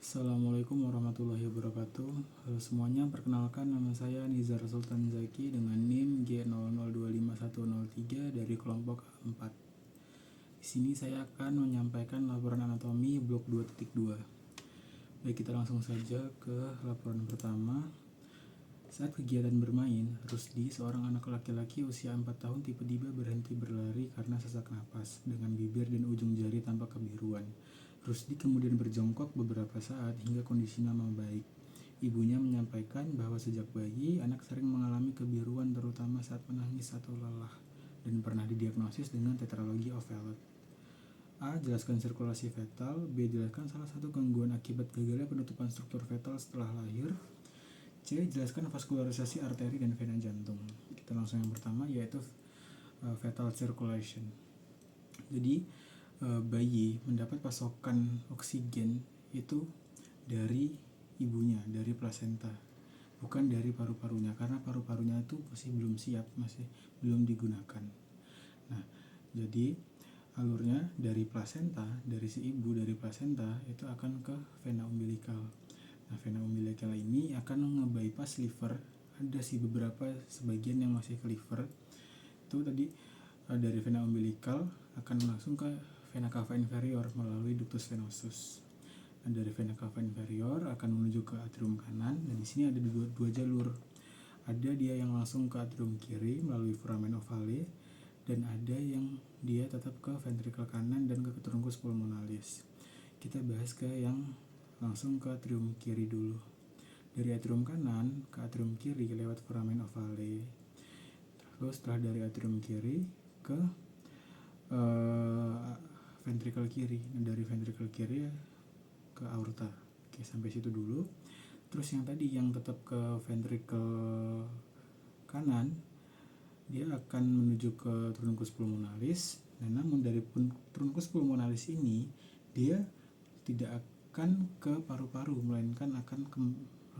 Assalamualaikum warahmatullahi wabarakatuh. Halo semuanya, perkenalkan nama saya Nizar Sultan Zaki dengan NIM G00251003 dari kelompok A4. Di sini saya akan menyampaikan laporan anatomi blok 2.2. Baik, kita langsung saja ke laporan pertama. Saat kegiatan bermain, Rusdi, seorang anak laki-laki usia 4 tahun tiba-tiba berhenti berlari karena sesak napas dengan bibir dan ujung jari tampak kebiruan. Rusdi kemudian berjongkok beberapa saat hingga kondisinya membaik. Ibunya menyampaikan bahwa sejak bayi, anak sering mengalami kebiruan terutama saat menangis atau lelah dan pernah didiagnosis dengan tetralogi ovelot. A. Jelaskan sirkulasi fetal. B. Jelaskan salah satu gangguan akibat gagalnya penutupan struktur fetal setelah lahir. C. Jelaskan vaskularisasi arteri dan vena jantung. Kita langsung yang pertama, yaitu fetal circulation. Jadi bayi mendapat pasokan oksigen itu dari ibunya, dari plasenta, bukan dari paru-parunya, karena paru-parunya itu masih belum siap, masih belum digunakan. Nah, jadi alurnya dari plasenta, dari si ibu, dari plasenta itu akan ke vena umbilikal. Nah, vena umbilikal ini akan nge-bypass liver. Ada sih beberapa sebagian yang masih ke liver. Itu tadi dari vena umbilikal akan langsung ke vena cava inferior melalui ductus venosus. Nah, dari vena cava inferior akan menuju ke atrium kanan. Dan di sini ada dua jalur. Ada dia yang langsung ke atrium kiri melalui foramen ovale, dan ada yang dia tetap ke ventrikel kanan dan ke trunkus pulmonalis. Kita bahas ke yang langsung ke atrium kiri dulu. Dari atrium kanan ke atrium kiri lewat foramen ovale. Terus setelah dari atrium kiri ke ventrikel kiri. Dari ventrikel kiri ke aorta. Oke, sampai situ dulu. Terus yang tadi yang tetap ke ventrikel kanan, dia akan menuju ke trunkus pulmonalis. Nah, namun dari trunkus pulmonalis ini dia tidak akan ke paru-paru, melainkan akan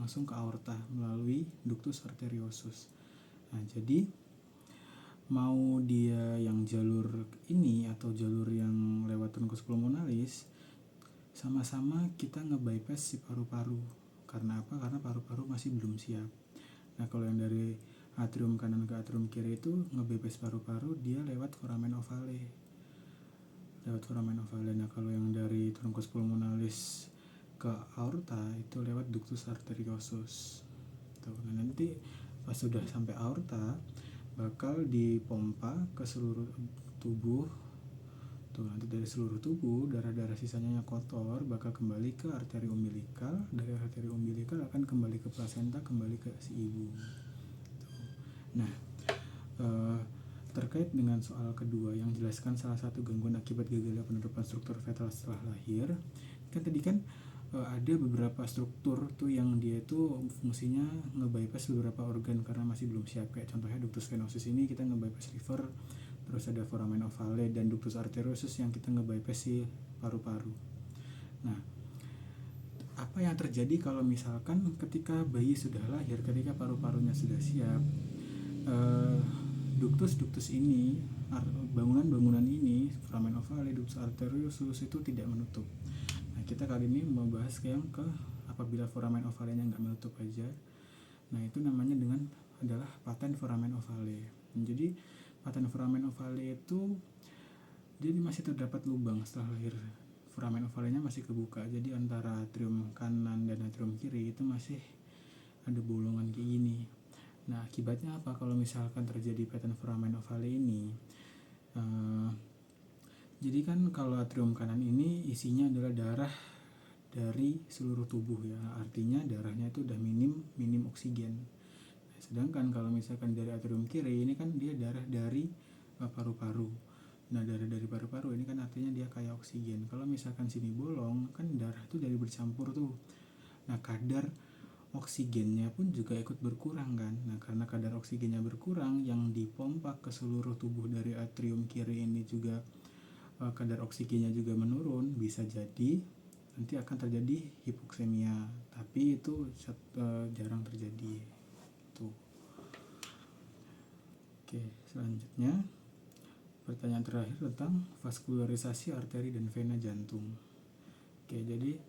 langsung ke aorta melalui ductus arteriosus. Nah, jadi mau dia yang jalur ini atau jalur yang lewat trunkus pulmonalis, sama-sama kita nge-bypass si paru-paru. Karena apa? Karena paru-paru masih belum siap. Nah, kalau yang dari atrium kanan ke atrium kiri itu nge-bypass paru-paru, dia lewat foramen ovale. Nah, kalau yang dari trunkus pulmonalis ke aorta itu lewat ductus arteriosus. Nah, nanti pas sudah sampai aorta bakal dipompa ke seluruh tubuh. Nanti dari seluruh tubuh darah-darah sisanya yang kotor bakal kembali ke arteri umbilikal. Dari arteri umbilikal akan kembali ke plasenta, kembali ke si ibu. Nah, terkait dengan soal kedua yang jelaskan salah satu gangguan akibat gagalnya penutupan struktur fetal setelah lahir, kan tadi kan ada beberapa struktur tuh yang dia itu fungsinya nge-bypass beberapa organ karena masih belum siap. Kayak contohnya ductus venosus ini kita nge-bypass liver, terus ada foramen ovale dan ductus arteriosus yang kita nge-bypass si paru-paru. Nah, apa yang terjadi kalau misalkan ketika bayi sudah lahir, ketika paru-parunya sudah siap, ductus ini, bangunan-bangunan ini, foramen ovale, ductus arteriosus itu tidak menutup. Nah, kita kali ini membahas yang ke apabila foramen ovalenya nggak menutup aja. Nah, itu namanya adalah patent foramen ovale. Jadi patent foramen ovale itu jadi masih terdapat lubang setelah lahir. Foramen ovalenya masih kebuka. Jadi antara atrium kanan dan atrium kiri itu masih ada bolongan kayak gini. Nah, akibatnya apa kalau misalkan terjadi patent foramen ovale ini? Jadi kan kalau atrium kanan ini isinya adalah darah dari seluruh tubuh ya, artinya darahnya itu udah minim oksigen. Nah, sedangkan kalau misalkan dari atrium kiri ini kan dia darah dari paru-paru. Nah, darah dari paru-paru ini kan artinya dia kaya oksigen. Kalau misalkan sini bolong, kan darah itu dari bercampur tuh. Nah, kadar oksigennya pun juga ikut berkurang kan. Nah, karena kadar oksigennya berkurang, yang dipompa ke seluruh tubuh dari atrium kiri ini juga kadar oksigennya juga menurun. Bisa jadi nanti akan terjadi hipoksemia, tapi itu jarang terjadi. Tuh. Oke, selanjutnya pertanyaan terakhir tentang vaskularisasi arteri dan vena jantung. Oke, jadi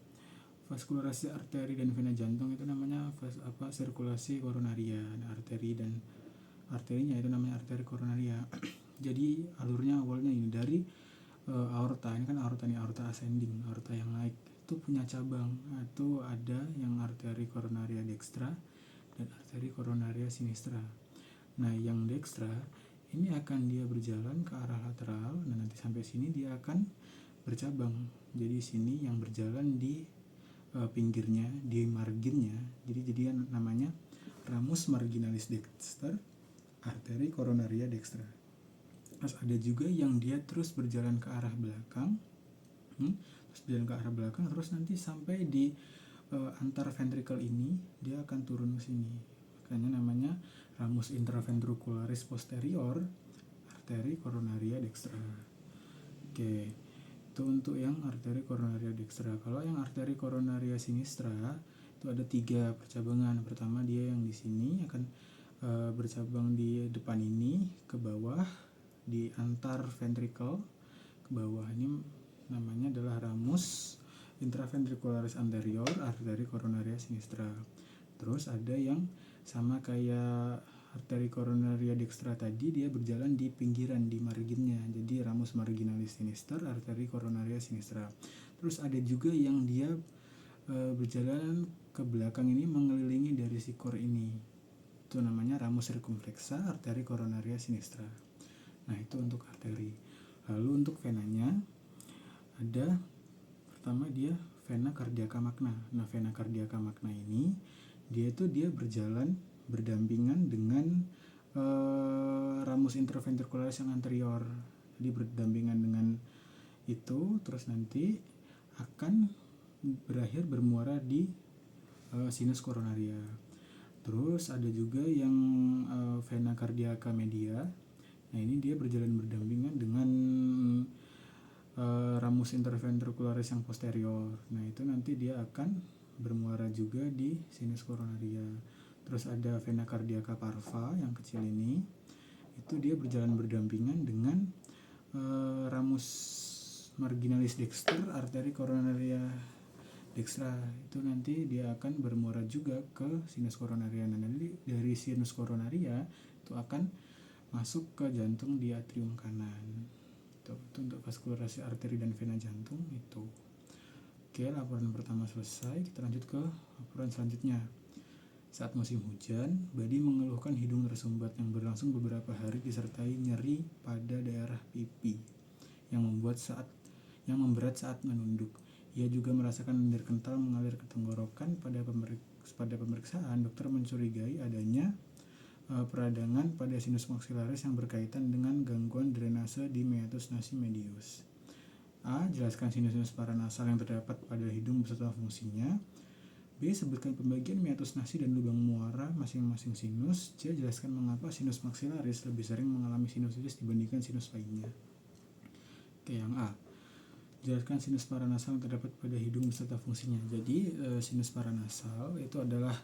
vaskulasi arteri dan vena jantung itu namanya sirkulasi koronaria. Nah, arterinya itu namanya arteri koronaria. Jadi alurnya awalnya ini dari aorta. Ini kan aorta ascending, aorta yang naik. Itu punya cabang. Itu ada yang arteri koronaria dextra dan arteri koronaria sinistra. Nah, yang dextra ini akan dia berjalan ke arah lateral. Nah, nanti sampai sini dia akan bercabang. Jadi sini yang berjalan di pinggirnya, di marginnya. Jadi namanya ramus marginalis dexter, arteri koronaria dextra. Terus ada juga yang dia terus berjalan ke arah belakang, terus nanti sampai di antar ventricle ini dia akan turun ke sini. Makanya namanya ramus intraventricularis posterior, arteri koronaria dextra. Oke. Itu untuk yang arteri koronaria dextra. Kalau yang arteri koronaria sinistra itu ada 3 percabangan. Pertama dia yang di sini akan bercabang di depan ini ke bawah di antar ventricle ke bawah. Ini namanya adalah ramus intraventricularis anterior, arteri koronaria sinistra. Terus ada yang sama kayak arteri koronaria dextra tadi, dia berjalan di pinggiran, di marginnya. Jadi ramus marginalis sinister, arteri koronaria sinistra. Terus ada juga yang dia berjalan ke belakang ini mengelilingi dari si kor ini. Itu namanya ramus circumflexa, arteri koronaria sinistra. Nah, itu untuk arteri. Lalu untuk venanya ada pertama dia vena cardiaca magna. Nah, vena cardiaca magna ini dia berjalan berdampingan dengan ramus intraventricularis yang anterior. Jadi berdampingan dengan itu, terus nanti akan bermuara di sinus koronaria. Terus ada juga yang vena cardiaca media. Nah, ini dia berjalan berdampingan dengan ramus intraventricularis yang posterior. Nah, itu nanti dia akan bermuara juga di sinus koronaria. Terus ada vena cardiaca parva yang kecil ini, itu dia berjalan berdampingan dengan ramus marginalis dexter, arteri koronaria dextra. Itu nanti dia akan bermuara juga ke sinus koronaria. Nah, nanti dari sinus koronaria itu akan masuk ke jantung di atrium kanan. Itu untuk vaskulasi arteri dan vena jantung itu. Oke, laporan pertama selesai. Kita lanjut ke laporan selanjutnya. Saat musim hujan, Badi mengeluhkan hidung tersumbat yang berlangsung beberapa hari disertai nyeri pada daerah pipi yang memberat saat menunduk. Ia juga merasakan lendir kental mengalir ke tenggorokan. Pada pemeriksaan, dokter mencurigai adanya peradangan pada sinus maxillaris yang berkaitan dengan gangguan drainase di meatus nasi medius. A. Jelaskan sinus-sinus paranasal yang terdapat pada hidung beserta fungsinya. B. Sebutkan pembagian meatus nasi dan lubang muara masing-masing sinus. C. Jelaskan mengapa sinus maxillaris lebih sering mengalami sinusitis dibandingkan sinus lainnya. Oke, yang A. Jelaskan sinus paranasal yang terdapat pada hidung beserta fungsinya. Jadi sinus paranasal itu adalah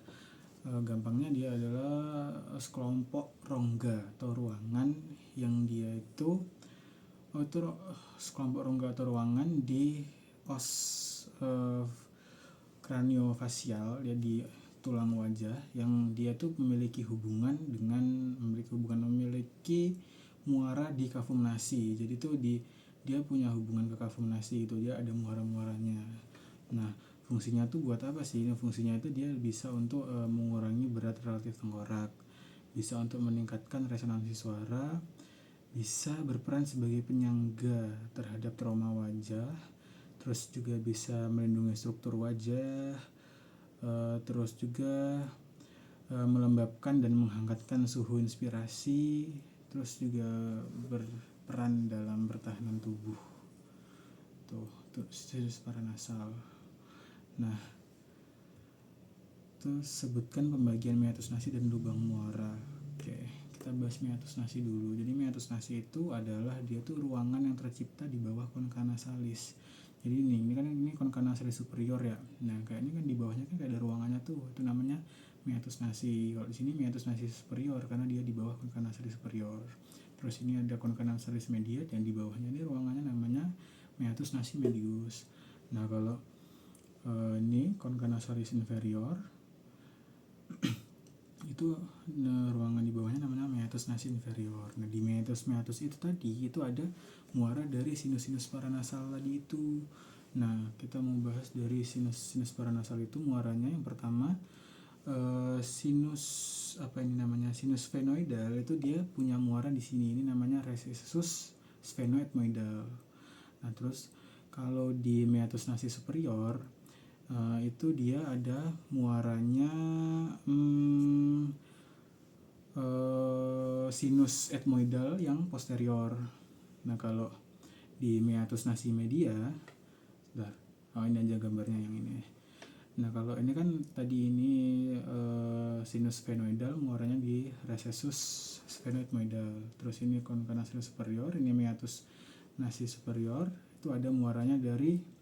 gampangnya dia adalah sekelompok rongga atau ruangan yang dia itu sekelompok rongga atau ruangan di os kraniofasial, ya, di tulang wajah yang dia tuh memiliki muara di kavum nasi. Jadi tuh dia punya hubungan ke kavum nasi, itu dia ada muara-muaranya. Nah, fungsinya tuh buat apa sih? Nah, fungsinya itu dia bisa untuk mengurangi berat relatif tengkorak, bisa untuk meningkatkan resonansi suara, bisa berperan sebagai penyangga terhadap trauma wajah, terus juga bisa melindungi struktur wajah, terus juga melembabkan dan menghangatkan suhu inspirasi, terus juga berperan dalam pertahanan tubuh. Tuh sinus paranasal. Nah, terus sebutkan pembagian meatus nasi dan lubang muara. Oke, kita bahas meatus nasi dulu. Jadi meatus nasi itu adalah dia tuh ruangan yang tercipta di bawah concha nasalis. Jadi ini concha nasalis superior ya. Nah, kayak ini kan di bawahnya kan ada ruangannya tuh. Itu namanya meatus nasi. Kalau di sini meatus nasi superior karena dia di bawah concha nasalis superior. Terus ini ada concha nasalis media dan di bawahnya ini ruangannya namanya meatus nasi medius. Nah, kalau ini concha nasalis inferior itu ruangan di bawahnya namanya meatus nasi inferior. Nah di meatus itu tadi itu ada muara dari sinus paranasal tadi itu. Nah kita mau bahas dari sinus paranasal itu muaranya yang pertama sinus sphenoidal itu dia punya muara di sini, ini namanya recessus sphenoethmoidal. Nah terus kalau di meatus nasi superior itu dia ada muaranya sinus ethmoidal yang posterior. Nah kalau di meatus nasi media, ini aja gambarnya yang ini. Nah kalau ini kan tadi ini sinus sphenoidal muaranya di recessus sphenoethmoidal. Terus ini concha nasalis superior, ini meatus nasi superior, itu ada muaranya dari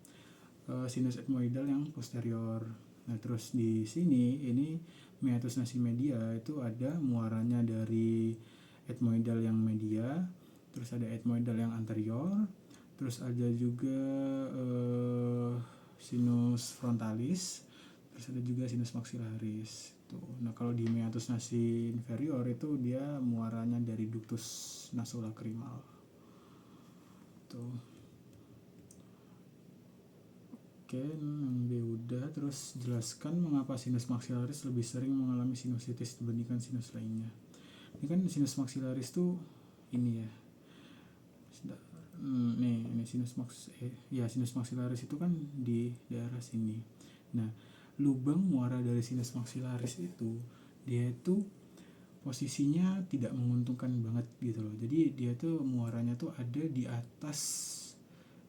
sinus ethmoidal yang posterior. Nah terus di sini ini meatus nasi media itu ada muaranya dari ethmoidal yang media, terus ada ethmoidal yang anterior, terus ada juga sinus frontalis, terus ada juga sinus maxillaris tuh. Nah kalau di meatus nasi inferior itu dia muaranya dari ductus nasolacrimal tuh. Oke, yang B udah. Terus jelaskan mengapa sinus maxillaris lebih sering mengalami sinusitis dibandingkan sinus lainnya. Ini kan sinus maxillaris tuh ini ya. Ini sinus maxillaris itu kan di daerah sini. Nah, lubang muara dari sinus maxillaris itu dia itu posisinya tidak menguntungkan banget gitu loh. Jadi dia tuh muaranya tuh ada di atas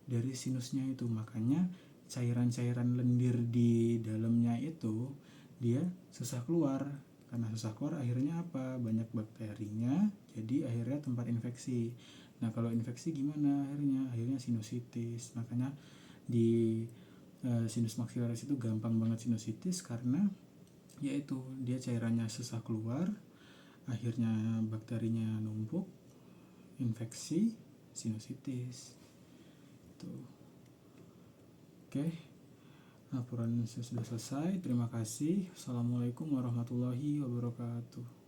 dari sinusnya itu, makanya cairan-cairan lendir di dalamnya itu dia susah keluar. Karena susah keluar akhirnya apa? Banyak bakterinya, jadi akhirnya tempat infeksi. Nah kalau infeksi gimana akhirnya? Akhirnya sinusitis. Makanya di sinus maxillaris itu gampang banget sinusitis karena yaitu dia cairannya susah keluar, akhirnya bakterinya numpuk, infeksi, sinusitis. Tuh. Oke, laporan sudah selesai. Terima kasih. Assalamualaikum warahmatullahi wabarakatuh.